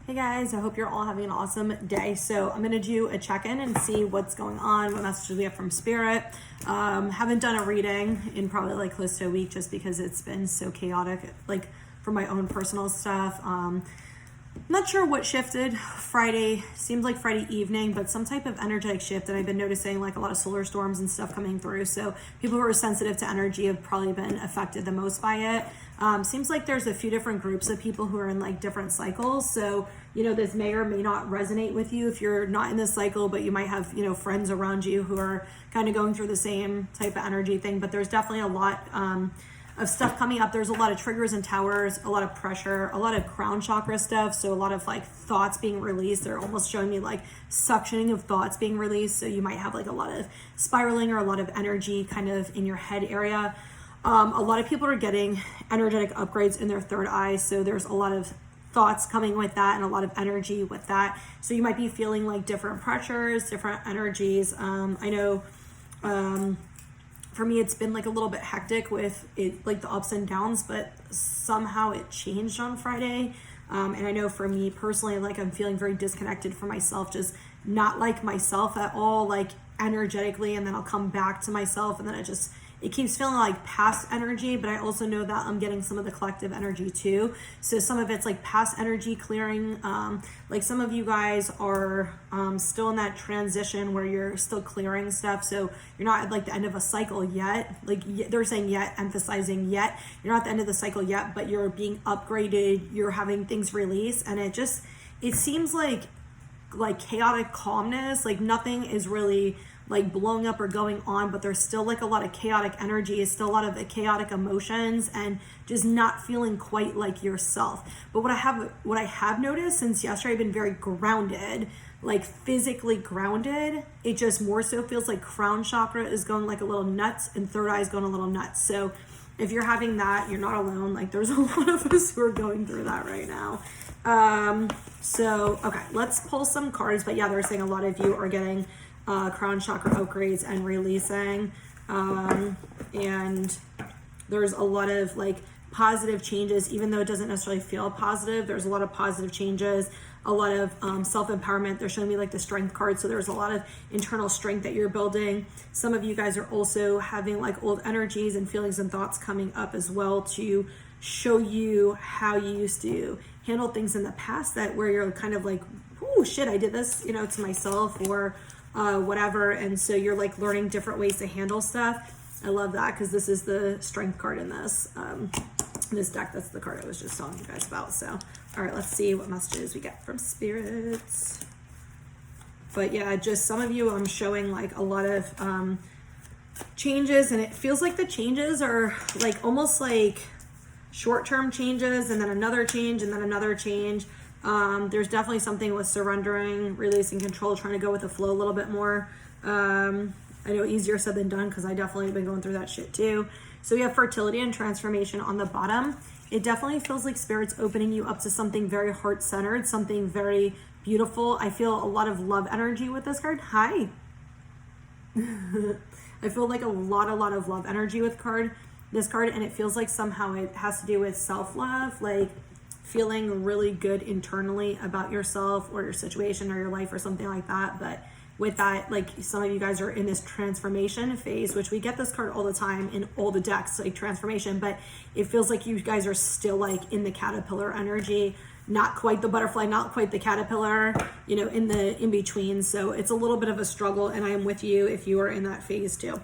Hey guys, I hope you're all having an awesome day. So I'm going to do a check-in and see what's going on, what messages we have from Spirit. Haven't done a reading in probably like close to a week just because it's been so chaotic, like for my own personal stuff. Not sure what shifted Friday, seems like Friday evening, but some type of energetic shift that I've been noticing, like a lot of solar storms and stuff coming through. So people who are sensitive to energy have probably been affected the most by it. Seems like there's a few different groups of people who are in like different cycles. So, you know, this may or may not resonate with you if you're not in this cycle, but you might have, you know, friends around you who are kind of going through the same type of energy thing. But there's definitely a lot of stuff coming up. There's a lot of triggers and towers, a lot of pressure, a lot of crown chakra stuff. So a lot of like thoughts being released. They're almost showing me like suctioning of thoughts being released. So you might have like a lot of spiraling or a lot of energy kind of in your head area. A lot of people are getting energetic upgrades in their third eye. So there's a lot of thoughts coming with that and a lot of energy with that. So you might be feeling like different pressures, different energies. I know, for me, it's been like a little bit hectic with it, like the ups and downs, but somehow it changed on Friday. And I know for me personally, like I'm feeling very disconnected from myself, just not like myself at all, like energetically. And then I'll come back to myself and then it keeps feeling like past energy, but I also know that I'm getting some of the collective energy too. So some of it's like past energy clearing. Like some of you guys are still in that transition where you're still clearing stuff. So you're not at like the end of a cycle yet. Like they're saying yet, emphasizing yet. You're not at the end of the cycle yet, but you're being upgraded. You're having things released. And it seems like chaotic calmness, like nothing is really like blowing up or going on, but there's still like a lot of chaotic energy, is still a lot of chaotic emotions and just not feeling quite like yourself. But what I have noticed since yesterday, I've been very grounded, like physically grounded. It just more so feels like crown chakra is going like a little nuts and third eye is going a little nuts. So if you're having that, you're not alone. Like there's a lot of us who are going through that right now. Okay, let's pull some cards. But yeah, they're saying a lot of you are getting crown chakra upgrades and releasing, and there's a lot of like positive changes, even though it doesn't necessarily feel positive. There's a lot of positive changes, a lot of self-empowerment. They're showing me like the strength card, so there's a lot of internal strength that you're building. Some of you guys are also having like old energies and feelings and thoughts coming up as well to show you how you used to handle things in the past, that where you're kind of like, oh shit, I did this, you know, to myself or whatever. And so you're like learning different ways to handle stuff. I love that because this is the strength card in this deck. That's the card I was just telling you guys about. So, all right, let's see what messages we get from spirits. But yeah, just some of you, I'm showing like a lot of changes, and it feels like the changes are like almost like short-term changes and then another change and then another change. There's definitely something with surrendering, releasing control, trying to go with the flow a little bit more. I know easier said than done because I definitely have been going through that shit too. So we have fertility and transformation on the bottom. It definitely feels like Spirit's opening you up to something very heart-centered, something very beautiful. I feel a lot of love energy with this card. Hi. I feel like a lot of love energy with this card, and it feels like somehow it has to do with self-love, like feeling really good internally about yourself or your situation or your life or something like that. But with that, like some of you guys are in this transformation phase, which we get this card all the time in all the decks, like transformation, but it feels like you guys are still like in the caterpillar energy, not quite the butterfly, not quite the caterpillar, you know, in the in between. So it's a little bit of a struggle, and I am with you if you are in that phase too.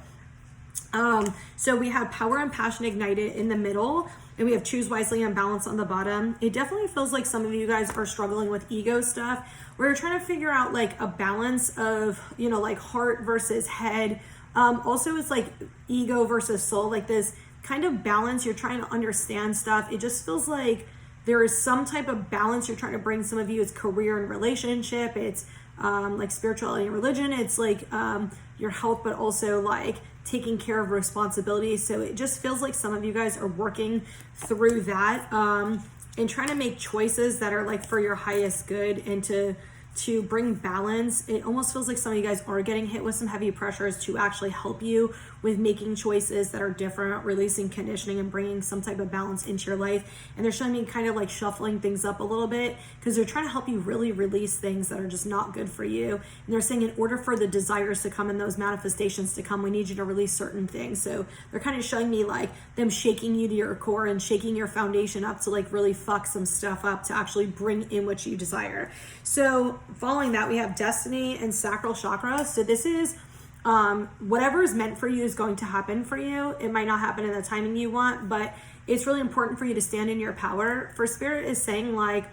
So we have power and passion ignited in the middle, and we have choose wisely and balance on the bottom. It definitely feels like some of you guys are struggling with ego stuff, where you're trying to figure out like a balance of, you know, like heart versus head. Also it's like ego versus soul, like this kind of balance. You're trying to understand stuff. It just feels like there is some type of balance you're trying to bring. Some of you, it's career and relationship. It's like spirituality and religion. It's like your health, but also like taking care of responsibilities. So it just feels like some of you guys are working through that and trying to make choices that are like for your highest good, and to to bring balance. It almost feels like some of you guys are getting hit with some heavy pressures to actually help you with making choices that are different, releasing conditioning and bringing some type of balance into your life. And they're showing me kind of like shuffling things up a little bit because they're trying to help you really release things that are just not good for you. And they're saying in order for the desires to come and those manifestations to come, we need you to release certain things. So they're kind of showing me like them shaking you to your core and shaking your foundation up to like really fuck some stuff up to actually bring in what you desire. So following that, we have destiny and sacral chakra. So this is whatever is meant for you is going to happen for you. It might not happen in the timing you want, but it's really important for you to stand in your power. For Spirit is saying like,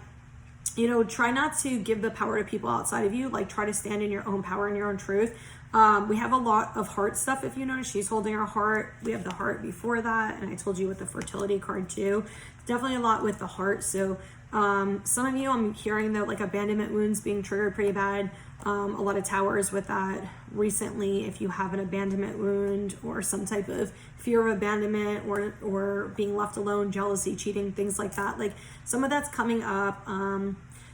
you know, try not to give the power to people outside of you. Like try to stand in your own power and your own truth. We have a lot of heart stuff. If you notice, she's holding her heart. We have the heart before that. And I told you with the fertility card too, definitely a lot with the heart. So some of you, I'm hearing that like abandonment wounds being triggered pretty bad. A lot of towers with that recently. If you have an abandonment wound or some type of fear of abandonment or being left alone, jealousy, cheating, things like that, like some of that's coming up.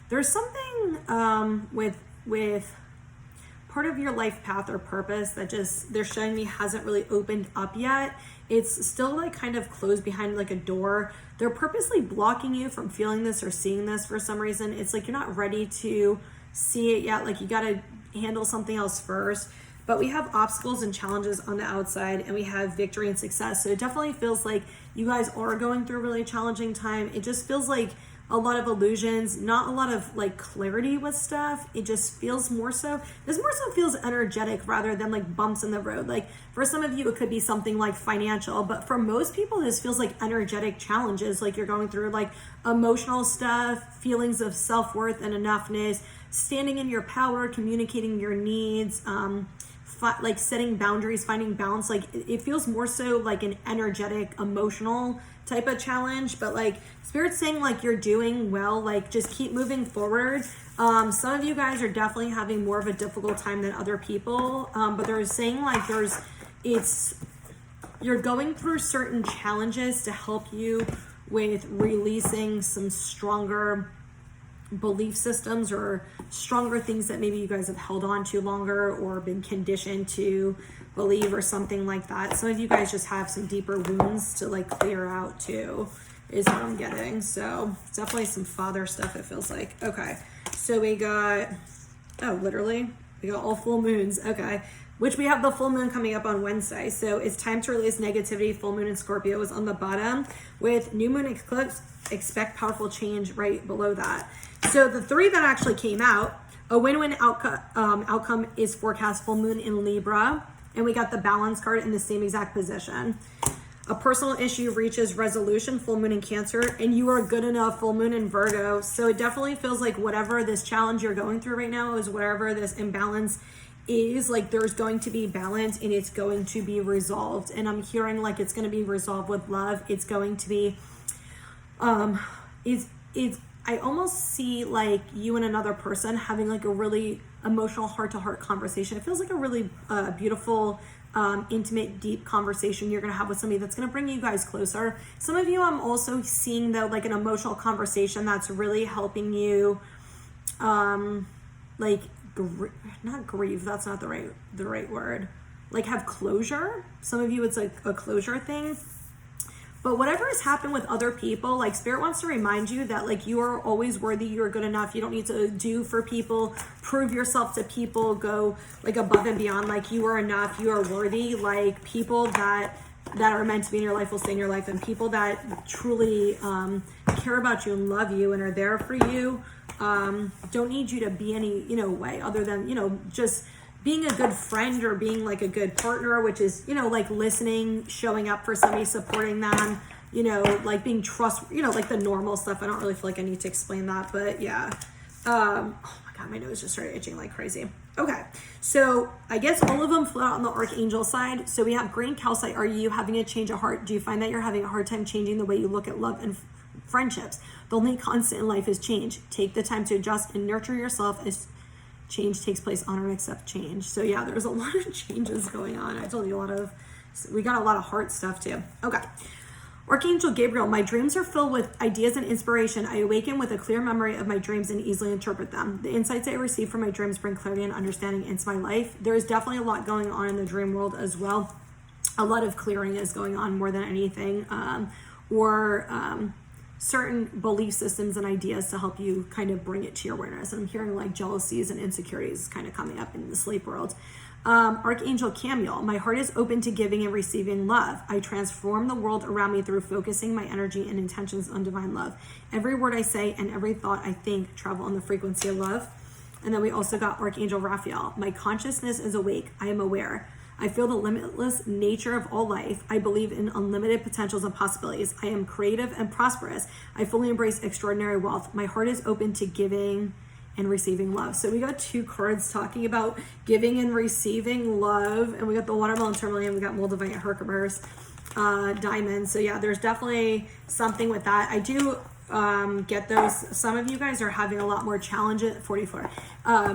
There's something with part of your life path or purpose that just they're showing me hasn't really opened up yet. It's still like kind of closed behind like a door. They're purposely blocking you from feeling this or seeing this for some reason. It's like you're not ready to see it yet. Like you got to handle something else first. But we have obstacles and challenges on the outside, and we have victory and success. So it definitely feels like you guys are going through a really challenging time. It just feels like a lot of illusions, not a lot of like clarity with stuff. It just feels more so, this more so feels energetic rather than like bumps in the road. Like for some of you, it could be something like financial, but for most people, this feels like energetic challenges. Like you're going through like emotional stuff, feelings of self-worth and enoughness, standing in your power, communicating your needs, like setting boundaries, finding balance. Like it feels more so like an energetic, emotional type of challenge, but like Spirit's saying like you're doing well, like just keep moving forward. Some of you guys are definitely having more of a difficult time than other people, but they're saying like you're going through certain challenges to help you with releasing some stronger belief systems or stronger things that maybe you guys have held on to longer or been conditioned to believe or something like that. Some of you guys just have some deeper wounds to like clear out too, is what I'm getting. So definitely some father stuff, it feels like. Okay, so we got, oh, literally, we got all full moons. Okay, which we have the full moon coming up on Wednesday. So it's time to release negativity. Full moon in Scorpio is on the bottom. With new moon eclipse, expect powerful change right below that. So the three that actually came out, a win-win outcome is forecast. Full moon in Libra. And we got the balance card in the same exact position. A personal issue reaches resolution, full moon in Cancer, and you are good enough, full moon in Virgo. So it definitely feels like whatever this challenge you're going through right now is whatever this imbalance is, like there's going to be balance and it's going to be resolved. And I'm hearing like it's going to be resolved with love. It's going to be, I almost see like you and another person having like a really emotional heart-to-heart conversation. It feels like a really beautiful, intimate, deep conversation you're going to have with somebody that's going to bring you guys closer. Some of you, I'm also seeing though like an emotional conversation that's really helping you like not grieve, that's not the right word, like have closure. Some of you it's like a closure thing. But whatever has happened with other people, like Spirit wants to remind you that like you are always worthy, you are good enough. You don't need to do for people, prove yourself to people, go like above and beyond. Like you are enough, you are worthy. Like people that are meant to be in your life will stay in your life, and people that truly care about you and love you and are there for you don't need you to be any way other than just being a good friend or being like a good partner, which is, like listening, showing up for somebody, supporting them, like being like the normal stuff. I don't really feel like I need to explain that, but yeah. Oh my God, my nose just started itching like crazy. Okay. So I guess all of them flew out on the Archangel side. So we have green calcite. Are you having a change of heart? Do you find that you're having a hard time changing the way you look at love and friendships? The only constant in life is change. Take the time to adjust and nurture yourself as change takes place. Honor and accept change. So yeah, there's a lot of changes going on. I told you we got a lot of heart stuff too. Okay. Archangel Gabriel, my dreams are filled with ideas and inspiration. I awaken with a clear memory of my dreams and easily interpret them. The insights I receive from my dreams bring clarity and understanding into my life. There is definitely a lot going on in the dream world as well. A lot of clearing is going on more than anything, certain belief systems and ideas to help you kind of bring it to your awareness. And I'm hearing like jealousies and insecurities kind of coming up in the sleep world. Archangel Camuel, my heart is open to giving and receiving love. I transform the world around me through focusing my energy and intentions on divine love. Every word I say and every thought I think travel on the frequency of love. And then we also got Archangel Raphael. My consciousness is awake. I am aware. I feel the limitless nature of all life. I believe in unlimited potentials and possibilities. I am creative and prosperous. I fully embrace extraordinary wealth. My heart is open to giving and receiving love. So we got 2 cards talking about giving and receiving love. And we got the watermelon tourmaline. We got Moldavite Herkimer's diamond. So yeah, there's definitely something with that. I do get those. Some of you guys are having a lot more challenges, 44,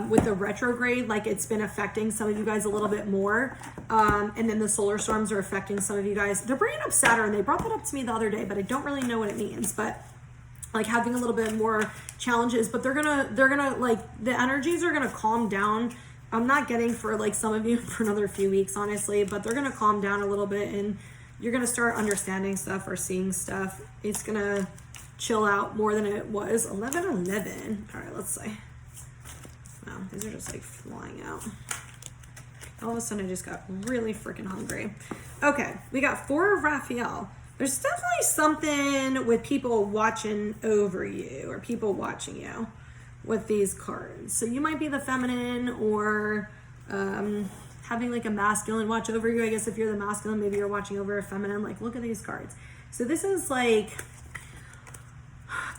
with the retrograde, like it's been affecting some of you guys a little bit more. And then the solar storms are affecting some of you guys. They're bringing up Saturn. They brought that up to me the other day, but I don't really know what it means, but like having a little bit more challenges, but they're gonna like, the energies are gonna calm down. I'm not getting for like some of you for another few weeks, honestly, but they're gonna calm down a little bit and you're gonna start understanding stuff or seeing stuff. It's gonna chill out more than it was. 11:11. All right, let's see. Wow, these are just like flying out. All of a sudden I just got really freaking hungry. Okay, we got 4 of Raphael. There's definitely something with people watching over you or people watching you with these cards. So you might be the feminine or having like a masculine watch over you. I guess if you're the masculine, maybe you're watching over a feminine. Like, look at these cards. So this is like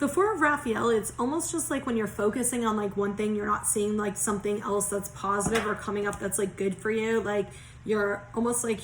the 4 of Raphael. It's almost just like when you're focusing on like one thing, you're not seeing like something else that's positive or coming up that's like good for you. Like you're almost like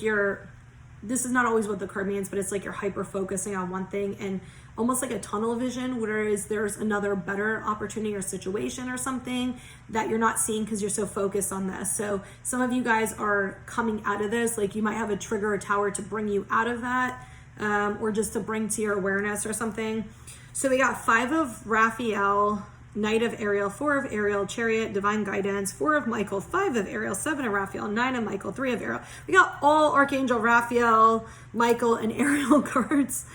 this is not always what the card means, but it's like you're hyper focusing on one thing and almost like a tunnel vision, whereas there's another better opportunity or situation or something that you're not seeing because you're so focused on this. So some of you guys are coming out of this, like you might have a trigger or tower to bring you out of that, or just to bring to your awareness or something. So we got 5 of Raphael, Knight of Ariel, 4 of Ariel, Chariot, Divine Guidance, 4 of Michael, 5 of Ariel, 7 of Raphael, 9 of Michael, 3 of Ariel. We got all Archangel Raphael, Michael, and Ariel cards.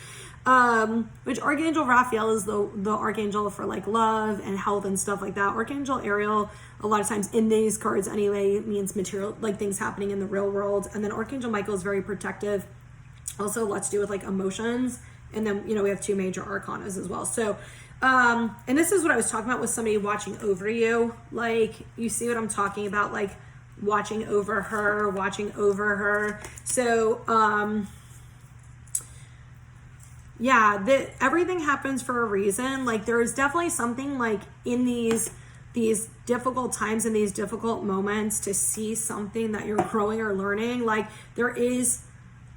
Which Archangel Raphael is the archangel for like love and health and stuff like that. Archangel Ariel, a lot of times in these cards anyway, means material, like things happening in the real world. And then Archangel Michael is very protective. Also lots to do with like emotions. And then, we have 2 major arcanas as well. So, and this is what I was talking about with somebody watching over you. Like, you see what I'm talking about? Like watching over her. So, yeah, everything happens for a reason. Like there is definitely something like in these difficult times and these difficult moments to see something that you're growing or learning. Like there is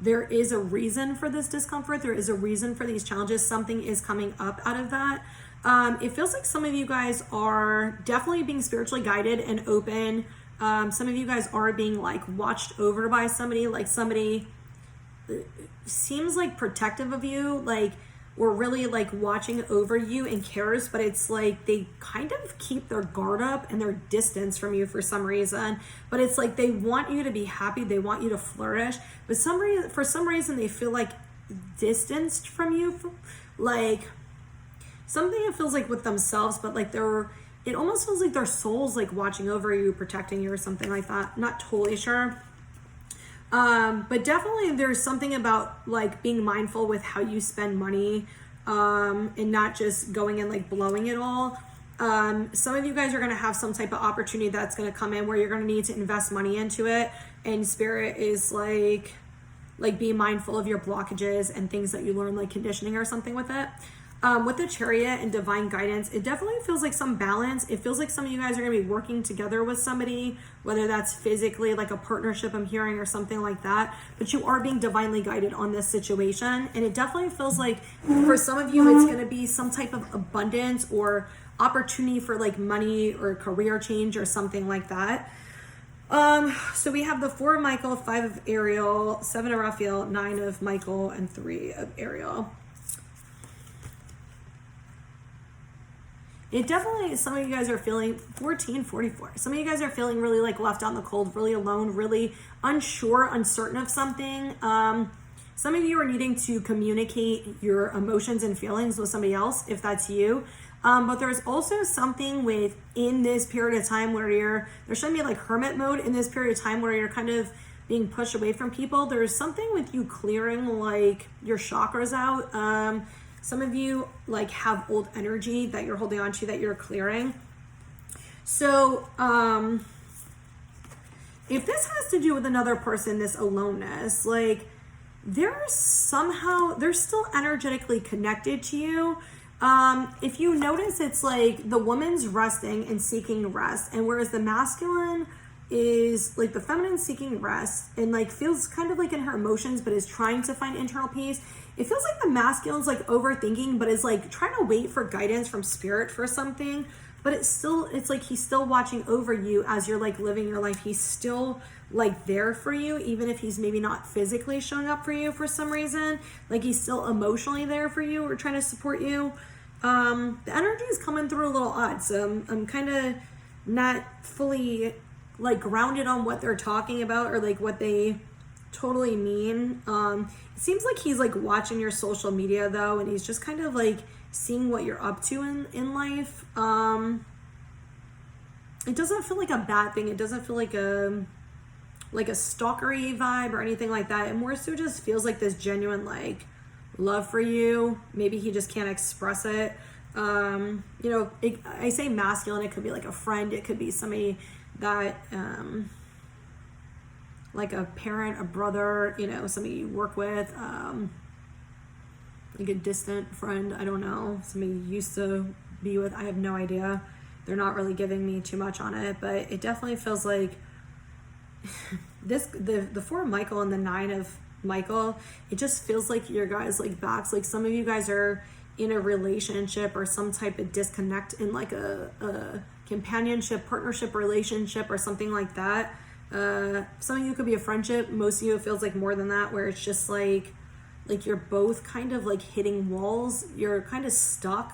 a reason for this discomfort. There is a reason for these challenges. Something is coming up out of that. It feels like some of you guys are definitely being spiritually guided and open. Some of you guys are being like watched over by somebody, like somebody seems like protective of you, like, or really like watching over you and cares, but it's like they kind of keep their guard up and their distance from you for some reason. But it's like they want you to be happy, they want you to flourish, but for some reason they feel like distanced from you, like something it feels like with themselves, but like it almost feels like their soul's like watching over you, protecting you or something like that. Not totally sure. But definitely there's something about like being mindful with how you spend money, and not just going and like blowing it all. Some of you guys are going to have some type of opportunity that's going to come in where you're going to need to invest money into it. And spirit is like be mindful of your blockages and things that you learn, like conditioning or something with it. With the Chariot and Divine Guidance, it definitely feels like some balance. It feels like some of you guys are going to be working together with somebody, whether that's physically like a partnership I'm hearing or something like that, but you are being divinely guided on this situation. And it definitely feels like for some of you, it's going to be some type of abundance or opportunity for like money or career change or something like that. So we have the 4 of Michael, 5 of Ariel, 7 of Raphael, 9 of Michael, and 3 of Ariel. It definitely, some of you guys are feeling 1444. Some of you guys are feeling really like left out in the cold, really alone, really unsure, uncertain of something. Some of you are needing to communicate your emotions and feelings with somebody else, if that's you. But there's also something in this period of time where there shouldn't be like hermit mode in this period of time where you're kind of being pushed away from people. There's something with you clearing like your chakras out. Some of you like have old energy that you're holding on to that you're clearing. So if this has to do with another person, this aloneness, like they're still energetically connected to you. If you notice, it's like the woman's resting and seeking rest, and whereas the masculine is like the feminine seeking rest and like feels kind of like in her emotions but is trying to find internal peace. It feels like the masculine's like overthinking but is like trying to wait for guidance from spirit for something, but it's like he's still watching over you as you're like living your life. He's still like there for you, even if he's maybe not physically showing up for you for some reason. Like he's still emotionally there for you or trying to support you. The energy is coming through a little odd, so I'm kind of not fully like grounded on what they're talking about or like what they totally mean. It seems like he's like watching your social media though, and he's just kind of like seeing what you're up to in life. It doesn't feel like a bad thing. It doesn't feel like a stalkery vibe or anything like that. It more so just feels like this genuine like love for you. Maybe he just can't express it. I say masculine, it could be like a friend, it could be somebody that like a parent, a brother, somebody you work with, like a distant friend, I don't know, somebody you used to be with, I have no idea. They're not really giving me too much on it, but it definitely feels like the 4 of Michael and the 9 of Michael, it just feels like your guys like backs, like some of you guys are in a relationship or some type of disconnect in like a companionship, partnership relationship or something like that. Some of you could be a friendship. Most of you, it feels like more than that, where it's just like you're both kind of like hitting walls. You're kind of stuck,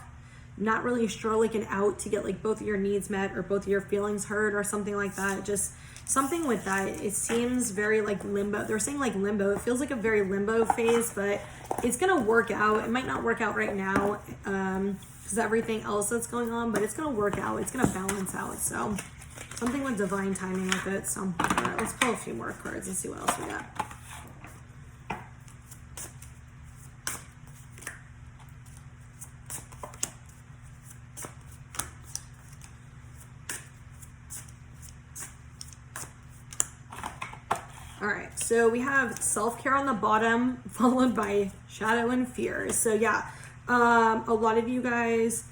not really sure like an out to get like both of your needs met or both of your feelings heard or something like that. Just something with that. It seems very like limbo. They're saying like limbo. It feels like a very limbo phase, but it's gonna work out. It might not work out right now because everything else that's going on, but it's gonna work out. It's gonna balance out. So something with divine timing with it. So all right, let's pull a few more cards and see what else we got. All right, so we have self-care on the bottom, followed by shadow and fears. So yeah, a lot of you guys,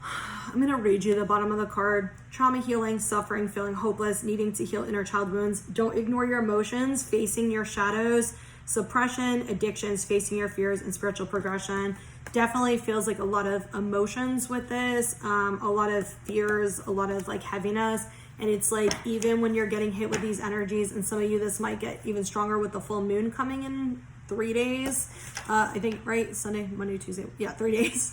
I'm gonna read you the bottom of the card. Trauma healing, suffering, feeling hopeless, needing to heal inner child wounds. Don't ignore your emotions, facing your shadows, suppression, addictions, facing your fears, and spiritual progression. Definitely feels like a lot of emotions with this, a lot of fears, a lot of like heaviness. And it's like, even when you're getting hit with these energies, and some of you, this might get even stronger with the full moon coming in 3 days. I think, right? Sunday, Monday, Tuesday. Yeah, 3 days.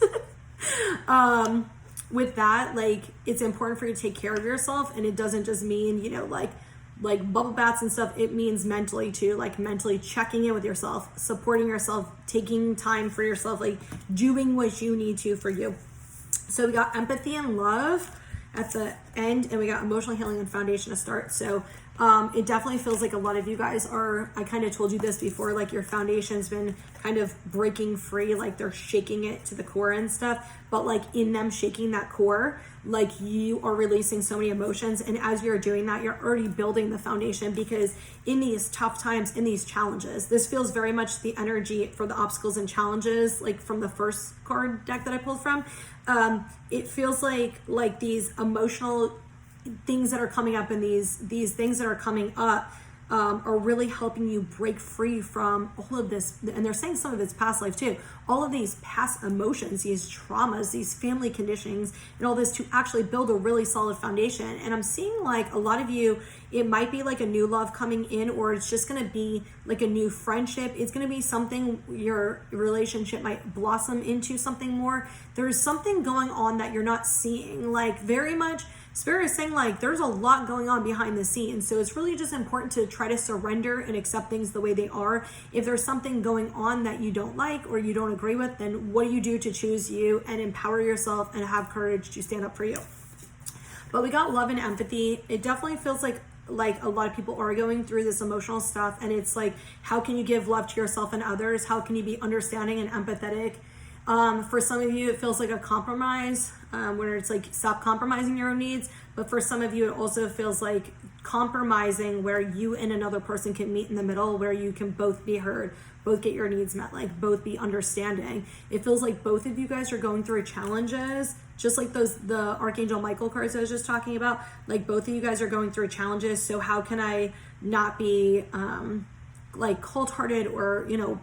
With that, like, it's important for you to take care of yourself. And it doesn't just mean, like bubble baths and stuff. It means mentally too, like mentally checking in with yourself, supporting yourself, taking time for yourself, like doing what you need to for you. So we got empathy and love at the end, and we got emotional healing and foundation to start. So it definitely feels like a lot of you guys are, I kind of told you this before, like your foundation's been kind of breaking free, like they're shaking it to the core and stuff, but like in them shaking that core, like you are releasing so many emotions, and as you're doing that, you're already building the foundation, because in these tough times, in these challenges, this feels very much the energy for the obstacles and challenges, like from the first card deck that I pulled from. It feels like these emotional things that are coming up, and these things that are coming up, are really helping you break free from all of this. And they're saying some of it's past life too. All of these past emotions, these traumas, these family conditionings, and all this to actually build a really solid foundation. And I'm seeing like a lot of you, it might be like a new love coming in, or it's just going to be like a new friendship. It's going to be something, your relationship might blossom into something more. There's something going on that you're not seeing, like very much. Spirit is saying like there's a lot going on behind the scenes. So it's really just important to try to surrender and accept things the way they are. If there's something going on that you don't like or you don't agree with, then what do you do to choose you and empower yourself and have courage to stand up for you? But we got love and empathy. It definitely feels like a lot of people are going through this emotional stuff, and it's like, how can you give love to yourself and others? How can you be understanding and empathetic? For some of you, it feels like a compromise, where it's like, stop compromising your own needs. But for some of you, it also feels like compromising where you and another person can meet in the middle, where you can both be heard, both get your needs met, like both be understanding. It feels like both of you guys are going through challenges, just like the Archangel Michael cards I was just talking about. Like both of you guys are going through challenges. So how can I not be like cold-hearted or, you know,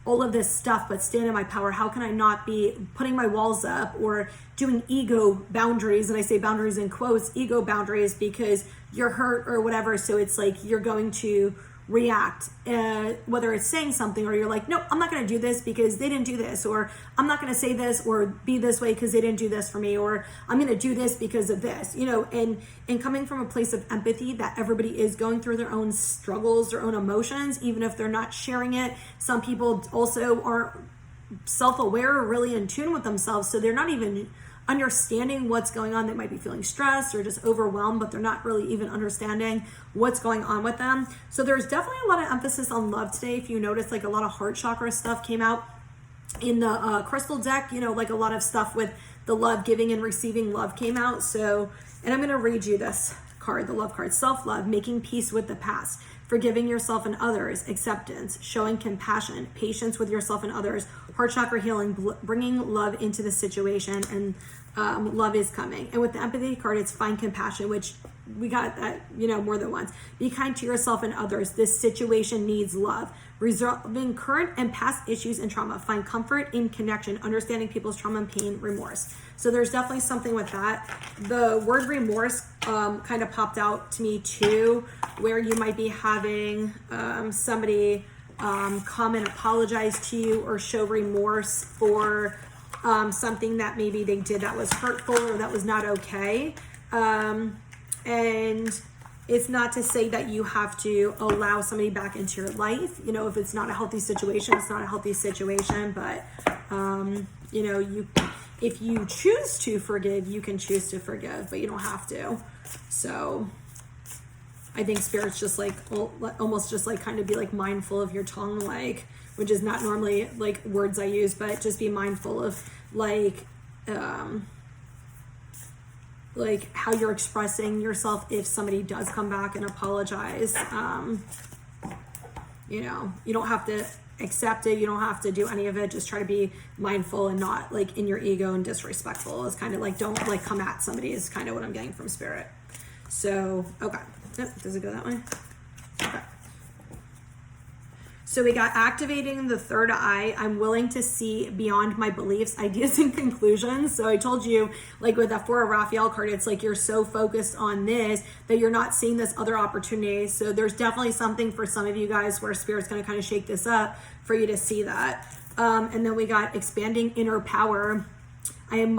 all of this stuff, but stand in my power? How can I not be putting my walls up or doing ego boundaries? And I say boundaries in quotes, ego boundaries, because you're hurt or whatever. So it's like you're going to react, whether it's saying something or you're like, no, I'm not going to do this because they didn't do this, or I'm not going to say this or be this way because they didn't do this for me, or I'm going to do this because of this, you know. And coming from a place of empathy that everybody is going through their own struggles, their own emotions, even if they're not sharing it. Some people also aren't self-aware or really in tune with themselves, so they're not even understanding what's going on. They might be feeling stressed or just overwhelmed, but they're not really even understanding what's going on with them. So there's definitely a lot of emphasis on love today. If you notice, like a lot of heart chakra stuff came out in the crystal deck, you know, like a lot of stuff with the love, giving and receiving love came out. So, and I'm going to read you this card, the love card. Self-love, making peace with the past, forgiving yourself and others, acceptance, showing compassion, patience with yourself and others, heart chakra healing, bringing love into the situation, and love is coming. And with the empathy card, it's find compassion, which we got that, you know, more than once. Be kind to yourself and others. This situation needs love. Resolving current and past issues and trauma. Find comfort in connection, understanding people's trauma and pain, remorse. So there's definitely something with that. The word remorse kind of popped out to me too, where you might be having somebody come and apologize to you or show remorse for something that maybe they did that was hurtful or that was not okay. And it's not to say that you have to allow somebody back into your life. You know, if it's not a healthy situation, it's not a healthy situation. But, you know, if you choose to forgive, you can choose to forgive, but you don't have to. So I think Spirit's just like, almost just like kind of be like mindful of your tongue, like, which is not normally like words I use, but just be mindful of like how you're expressing yourself if somebody does come back and apologize. You know, you don't have to accept it. You don't have to do any of it. Just try to be mindful and not like in your ego and disrespectful. It's kind of like, don't like come at somebody is kind of what I'm getting from Spirit. So, okay. Yep, does it go that way? Okay. So we got activating the third eye. I'm willing to see beyond my beliefs, ideas, and conclusions. So I told you, like with that for a Raphael card, it's like you're so focused on this that you're not seeing this other opportunity. So there's definitely something for some of you guys where Spirit's going to kind of shake this up for you to see that. And then we got expanding inner power. I am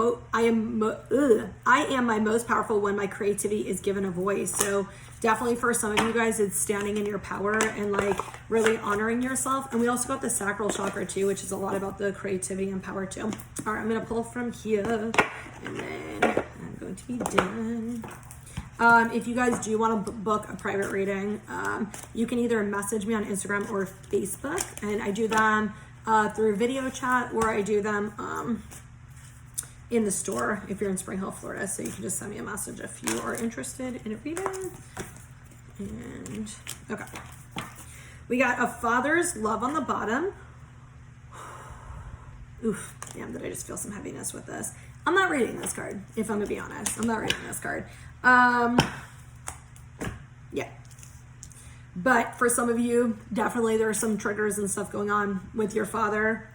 my most powerful when my creativity is given a voice. So definitely for some of you guys, it's standing in your power and like really honoring yourself. And we also got the sacral chakra too, which is a lot about the creativity and power too. All right, I'm going to pull from here and then I'm going to be done. If you guys do want to book a private reading, you can either message me on Instagram or Facebook, and I do them through video chat, or I do them in the store if you're in Spring Hill, Florida. So you can just send me a message if you are interested in a reading. And okay, we got a father's love on the bottom. Oof, damn, did I just feel some heaviness with this? I'm not reading this card, if I'm gonna be honest. I'm not reading this card. Yeah. But for some of you, definitely there are some triggers and stuff going on with your father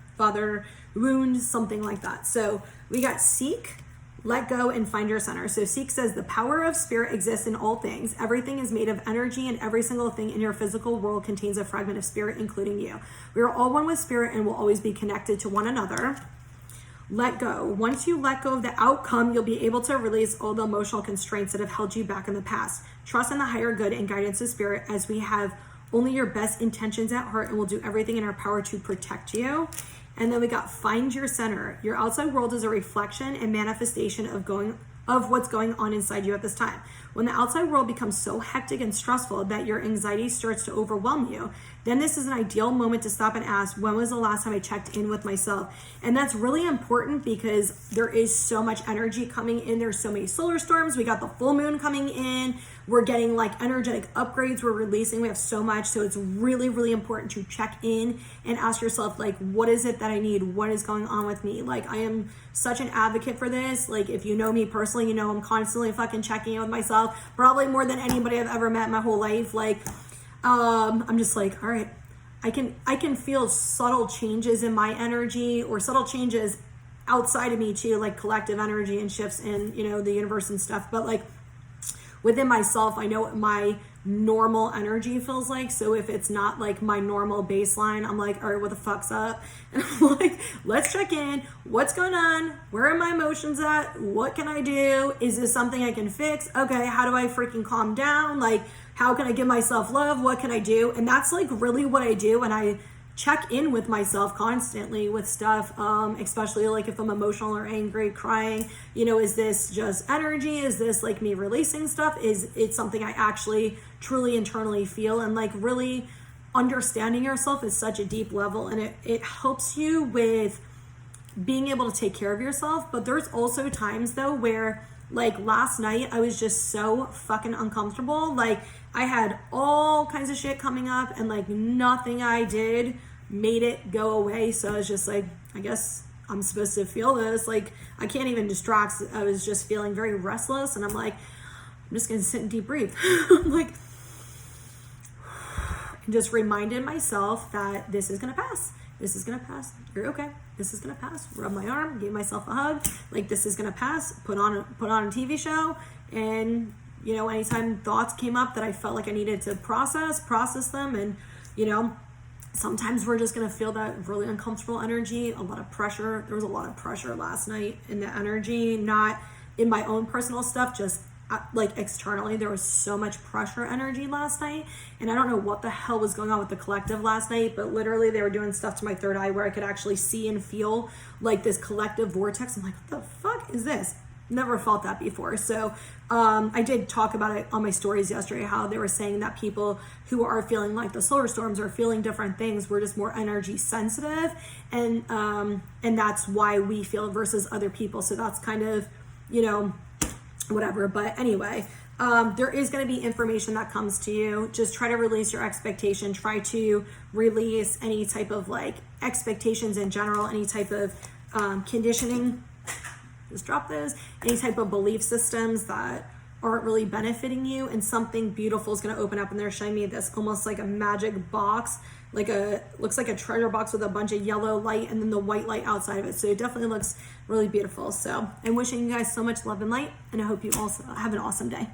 wound, something like that. So we got seek, let go, and find your center. So seek says the power of spirit exists in all things. Everything is made of energy, and every single thing in your physical world contains a fragment of spirit, including you. We are all one with spirit and will always be connected to one another. Let go. Once you let go of the outcome, you'll be able to release all the emotional constraints that have held you back in the past. Trust in the higher good and guidance of spirit, as we have only your best intentions at heart and will do everything in our power to protect you. And then we got find your center. Your outside world is a reflection and manifestation of what's going on inside you at this time. When the outside world becomes so hectic and stressful that your anxiety starts to overwhelm you, then this is an ideal moment to stop and ask, when was the last time I checked in with myself? And that's really important because there is so much energy coming in. There's so many solar storms. We got the full moon coming in. We're getting like energetic upgrades we're releasing. We have so much. So it's really, really important to check in and ask yourself, like, what is it that I need? What is going on with me? Like, I am such an advocate for this. Like, if you know me personally, you know I'm constantly fucking checking in with myself, probably more than anybody I've ever met in my whole life. Like, I'm just like, all right, I can feel subtle changes in my energy or subtle changes outside of me too, like collective energy and shifts in, you know, the universe and stuff. But like within myself, I know what my normal energy feels like. So if it's not like my normal baseline, I'm like, all right, what the fuck's up? And I'm like, let's check in. What's going on? Where are my emotions at? What can I do? Is this something I can fix? Okay, how do I freaking calm down? Like, how can I give myself love? What can I do? And that's like really what I do. And I check in with myself constantly with stuff, especially like if I'm emotional or angry, crying, you know, is this just energy? Is this like me releasing stuff? Is it something I actually truly internally feel? And like really understanding yourself is such a deep level, and it helps you with being able to take care of yourself. But there's also times though where like last night I was just so fucking uncomfortable. Like I had all kinds of shit coming up and like nothing I did made it go away. So I was just like, I guess I'm supposed to feel this. Like I can't even distract. I was just feeling very restless, and I'm like, I'm just gonna sit and deep breathe. I'm like, and just reminded myself that this is gonna pass. This is gonna pass. You're okay. This is gonna pass. Rub my arm, give myself a hug. Like this is gonna pass. Put on a TV show, and you know, anytime thoughts came up that I felt like I needed to process them, and you know, sometimes we're just gonna feel that really uncomfortable energy, a lot of pressure. There was a lot of pressure last night in the energy, not in my own personal stuff, just like externally. There was so much pressure energy last night, and I don't know what the hell was going on with the collective last night, but literally they were doing stuff to my third eye where I could actually see and feel like this collective vortex. I'm like, what the fuck is this? Never felt that before. So I did talk about it on my stories yesterday, how they were saying that people who are feeling like the solar storms or feeling different things, we're just more energy sensitive, and that's why we feel versus other people. So that's kind of, you know, whatever. But anyway, there is going to be information that comes to you. Just try to release your expectation. Try to release any type of like expectations in general, any type of conditioning. Just drop those. Any type of belief systems that aren't really benefiting you, and something beautiful is going to open up. And they're showing me this almost like a magic box, looks like a treasure box with a bunch of yellow light and then the white light outside of it. So it definitely looks really beautiful. So I'm wishing you guys so much love and light, and I hope you also have an awesome day.